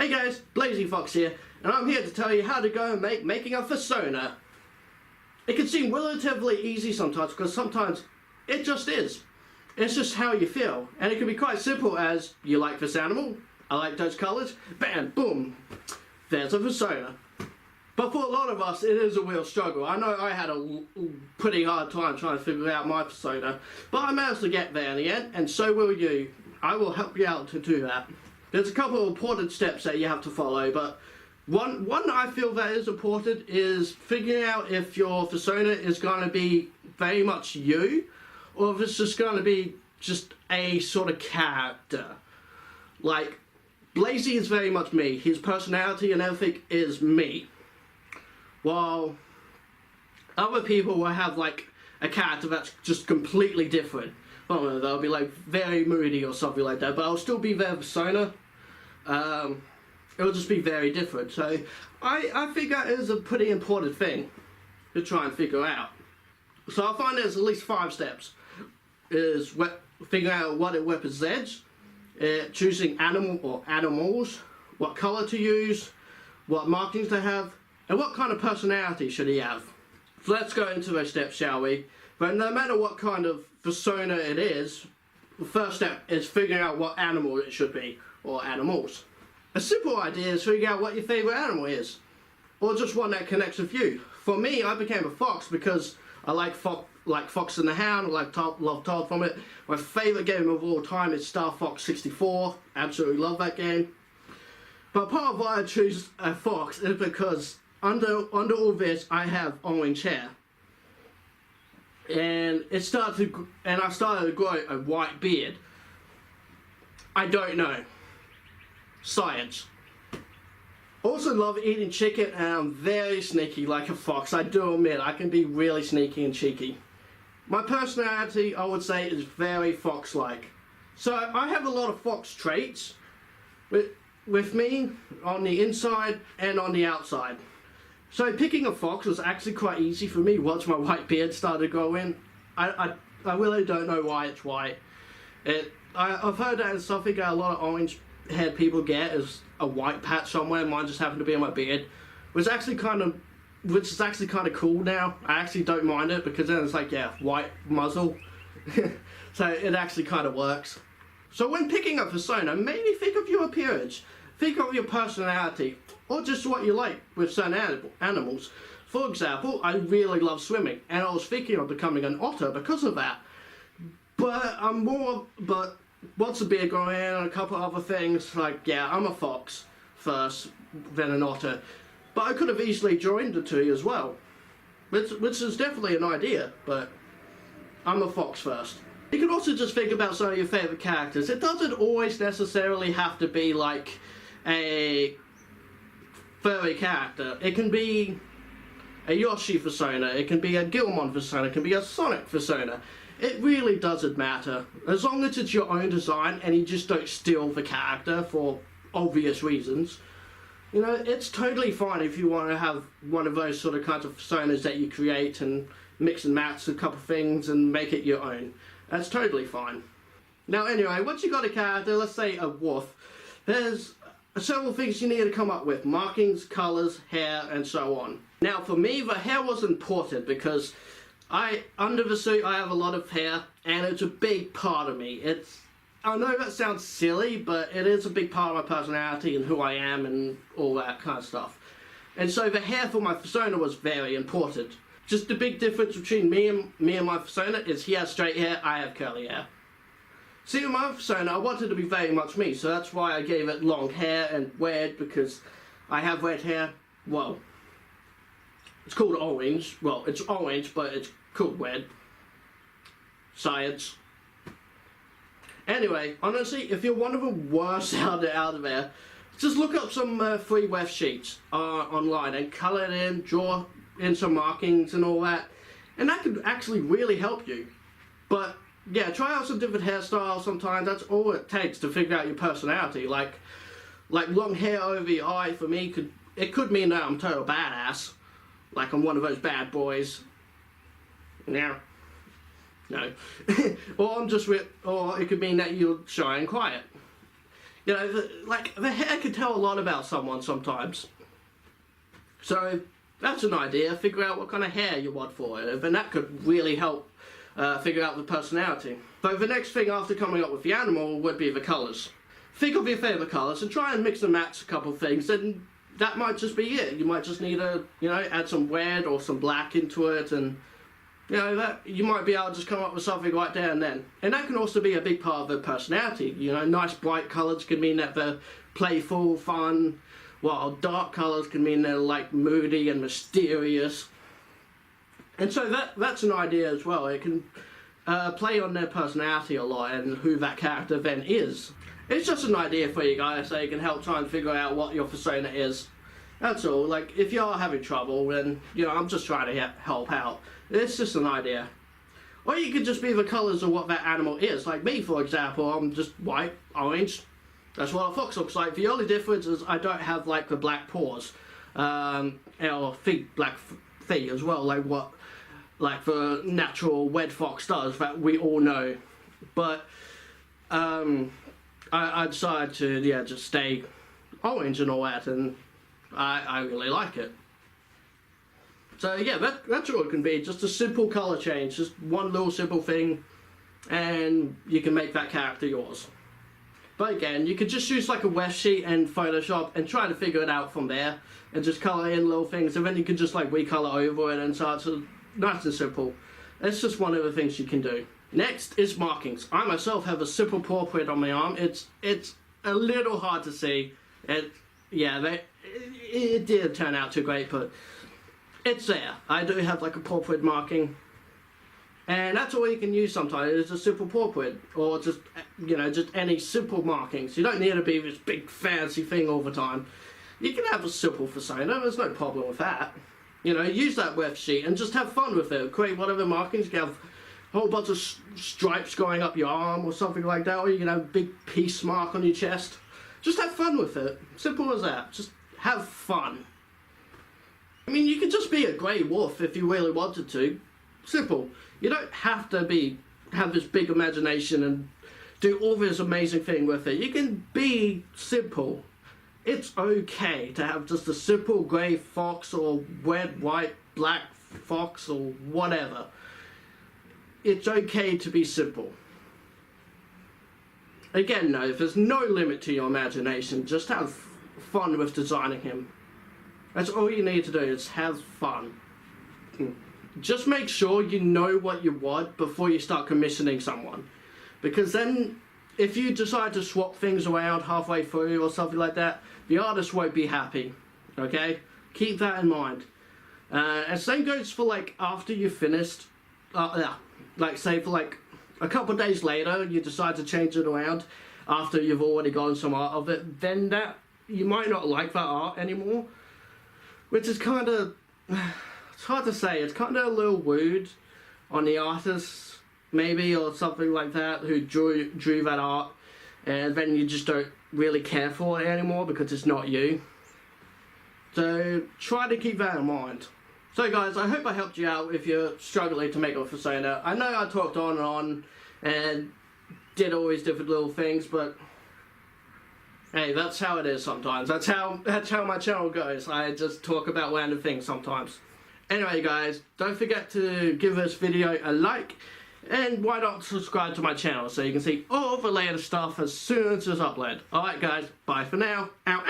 Hey guys, Blazie Fox here, and I'm here to tell you how to go and making a Fursona. It can seem relatively easy sometimes, because sometimes it just is. It's just how you feel, and it can be quite simple as, you like this animal, I like those colours, bam, boom, there's a Fursona. But for a lot of us, it is a real struggle. I know I had a pretty hard time trying to figure out my Fursona, but I managed to get there in the end, and so will you. I will help you out to do that. There's a couple of important steps that you have to follow, but one I feel that is important is figuring out if your Fursona is going to be very much you, or if it's just going to be just a sort of character. Like, Blazie is very much me. His personality and everything is me. While other people will have like a character that's just completely different. Well, they'll be like very moody or something like that, but I'll still be their persona. It'll just be very different. So I think that is a pretty important thing to try and figure out. So I find there's at least 5 steps. Is figuring out what it represents, choosing animal or animals, what color to use, what markings to have, and what kind of personality should he have. So let's go into those steps, shall we? But no matter what kind of Fursona it is, the first step is figuring out what animal it should be, or animals. A simple idea is figuring out what your favourite animal is, or just one that connects with you. For me, I became a fox because I like Fox and the Hound, I love Todd from it. My favourite game of all time is Star Fox 64, absolutely love that game. But part of why I choose a fox is because under all this I have orange hair. And I started to grow a white beard. I don't know. Science. Also love eating chicken, and I'm very sneaky like a fox. I do admit I can be really sneaky and cheeky. My personality, I would say, is very fox-like. So I have a lot of fox traits with me on the inside and on the outside. So picking a fox was actually quite easy for me once my white beard started growing. I really don't know why it's white. I've heard that it's something that a lot of orange-haired people get is a white patch somewhere. Mine just happened to be on my beard, which is actually kind of cool now. I actually don't mind it because then it's like, yeah, white muzzle. So it actually kind of works. So when picking a Fursona, maybe think of your appearance, think of your personality, or just what you like with certain animals. For example, I really love swimming, and I was thinking of becoming an otter because of that. But once the beard growing in and a couple of other things, like, yeah, I'm a fox first, then an otter. But I could have easily joined the two as well, which is definitely an idea, but I'm a fox first. You can also just think about some of your favourite characters. It doesn't always necessarily have to be like a furry character. It can be a Yoshi Fursona, it can be a Gilmon Fursona, it can be a Sonic Fursona. It really doesn't matter. As long as it's your own design and you just don't steal the character for obvious reasons. You know, it's totally fine if you want to have one of those sort of kinds of Fursonas that you create and mix and match a couple of things and make it your own. That's totally fine. Now anyway, once you got a character, let's say a wolf, there's several things you need to come up with. Markings, colours, hair, and so on. Now for me, the hair was important because under the suit I have a lot of hair and it's a big part of me. I know that sounds silly, but it is a big part of my personality and who I am and all that kind of stuff. And so the hair for my Fursona was very important. Just the big difference between me and my Fursona is he has straight hair, I have curly hair. See, with my Fursona, I wanted to be very much me, so that's why I gave it long hair and red, because I have red hair. Well, it's called orange. Well, it's orange, but it's called red. Science. Anyway, honestly, if you're one of the worst out there, just look up some free web sheets online and colour it in, draw in some markings and all that, and that could actually really help you. But yeah, try out some different hairstyles sometimes. That's all it takes to figure out your personality. Like long hair over your eye for me could mean that I'm total badass, like I'm one of those bad boys. Yeah. No. Or it could mean that you're shy and quiet. You know, the hair can tell a lot about someone sometimes. So that's an idea. Figure out what kind of hair you want for it, and that could really help figure out the personality. So the next thing after coming up with the animal would be the colours. Think of your favourite colours and try and mix and match a couple of things, and that might just be it. You might just need to, you know, add some red or some black into it, and you know, that you might be able to just come up with something right there and then. And that can also be a big part of their personality. You know, nice bright colours can mean that they're playful, fun, while dark colours can mean they're like moody and mysterious. And so that's an idea as well. It can play on their personality a lot and who that character then is. It's just an idea for you guys so you can help try and figure out what your persona is. That's all. Like, if you are having trouble, then, you know, I'm just trying to help out. It's just an idea. Or you could just be the colours of what that animal is. Like me, for example, I'm just white, orange. That's what a fox looks like. The only difference is I don't have, like, the black paws. Or feet, black feet as well, like what, like the natural red fox does, that we all know. But, I decided to, yeah, just stay orange and all that, and I really like it. So yeah, that's all it can be, just a simple colour change, just one little simple thing, and you can make that character yours. But again, you could just use like a web sheet and Photoshop and try to figure it out from there, and just colour in little things, and then you can just like recolor over it, and so it's nice and simple. It's just one of the things you can do. Next is markings. I myself have a simple paw print on my arm. It's a little hard to see. It didn't turn out too great, but it's there. I do have like a paw print marking, and that's all you can use sometimes. Is a simple paw print, or just, you know, just any simple markings. You don't need to be this big fancy thing all the time. You can have a simple persona. There's no problem with that. You know, use that web sheet and just have fun with it. Create whatever markings. You can have a whole bunch of stripes going up your arm or something like that, or you can have a big peace mark on your chest. Just have fun with it. Simple as that. Just have fun. I mean, you could just be a grey wolf if you really wanted to. Simple. You don't have to have this big imagination and do all this amazing thing with it. You can be simple. It's okay to have just a simple grey fox or red, white, black fox or whatever. It's okay to be simple. Again, though, there's no limit to your imagination. Just have fun with designing him. That's all you need to do, is have fun. Just make sure you know what you want before you start commissioning someone. Because then, if you decide to swap things around halfway through or something like that, the artist won't be happy. Okay? Keep that in mind. And same goes for, like, after you've finished, like, say for, like, a couple of days later, you decide to change it around after you've already gotten some art of it, then you might not like that art anymore. Which is kind of, it's hard to say, it's kind of a little rude on the artist, maybe, or something like that, who drew that art, and then you just don't really care for it anymore because it's not you. So try to keep that in mind. So guys, I hope I helped you out if you're struggling to make a persona. I know I talked on and did all these different little things, but hey, that's how it is sometimes. That's how my channel goes. I just talk about random things sometimes. Anyway guys, don't forget to give this video a like, and why not subscribe to my channel so you can see all the latest stuff as soon as it's uploaded. Alright guys, bye for now. Ow, ow.